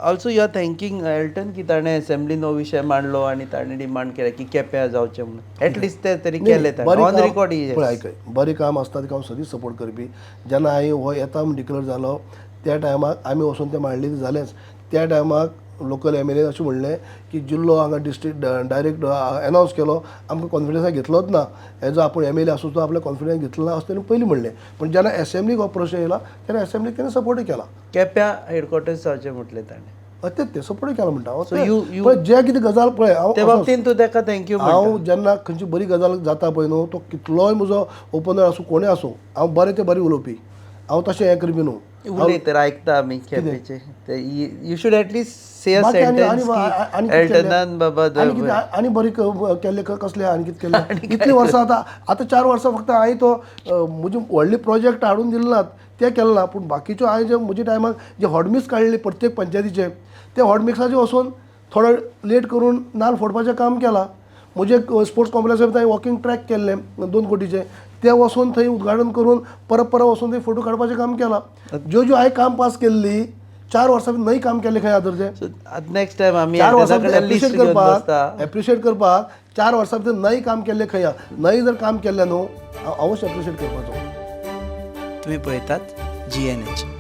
Also you R thanking Elton की ताणें असेंब्लीन हो विशय मांडलो आनी ताणें डिमांड केलें की केप्यां जावचें म्हणून एटलिस्ट ते तरी केलें ताणें ऑन रिकॉर्ड. पळय आयकय बरें काम आसता तेका हांव सदींच सपोर्ट करपी. जेन्ना हांवें हो येता म्हूण डिक्लेअर जालो त्या टायमाक आमी वचून तें मांडलें जालेंच. त्या टायमाक लोकल MLA अशें म्हणलें की जिल्लो हांगा डिस्ट्रिक्ट डायरेक्ट अनावन्स केलो आमकां कॉन्फिडन्सान घेतलोच ना. हेजो आपूण MLA आसूं तो आपल्या कॉन्फिडन्स घेतलो ना अशें तेणें पयलीं म्हणलें. पण जेन्ना असेंब्लीक हो प्रश्न येयला तेन्ना असेंब्लीक तेणें सपोर्टूय केला. केप्यां हेडक्वॉर्टर्स जावचें म्हटलें ताणें. तें सपोर्टूय केला म्हणटा हांव. So you- पळय जे कितें गजाल पळय ते हांव बाबतींत तूं ताका थँक्यू हांव जेन्ना खंयची बरी गजाल जाता पळय न्हू तो कितलोय म्हजो ओपनर आसूं कोणूय आसूं हांव बरें ते बरें उलोवपी. हांव तशें हें करपी न्हू. उलय तर आयकता आमी केपेचे ते यू शूड एटलीस्ट से अ बाकी सेंटेन्स की एल्टनान बाबा आनी बरी केल्ले कसले आनी कितें केलें इतलीं वर्सां आतां 4 वर्सां फक्त हांवें तो म्हजे व्हडले प्रोजेक्ट हाडून दिले नात ते केले ना. पूण बाकीच्यो हांवें जे म्हज्या टायमार जे हॉटमिक्स काडले प्रत्येक पंचायतीचे ते हॉटमिक्साचे वचून थोडो लेट करून नाल्ल फोडपाचें काम केलां. म्हजे स्पोर्ट्स कॉम्प्लेक्सांत थंय वॉकिंग ट्रॅक केल्ले 2 कोटीचे ते वचून थंय उद्घाटन करून परत वचून थंय फोटो काडपाचें काम केलां. ज्यो हांवें काम पास केल्ली 4 वर्सां भितर नई काम केलें खंय आदर तें नेक्स्ट टायम आमी 4 वर्सां भितर लिस्ट एप्रिशिएट करपाक 4 वर्सां भितर नई काम केल्लें खंय नई जर काम केल्लें न्हू हांव अवश्य एप्रिशिएट करपाचो. तुम्ही पळयतात GNH.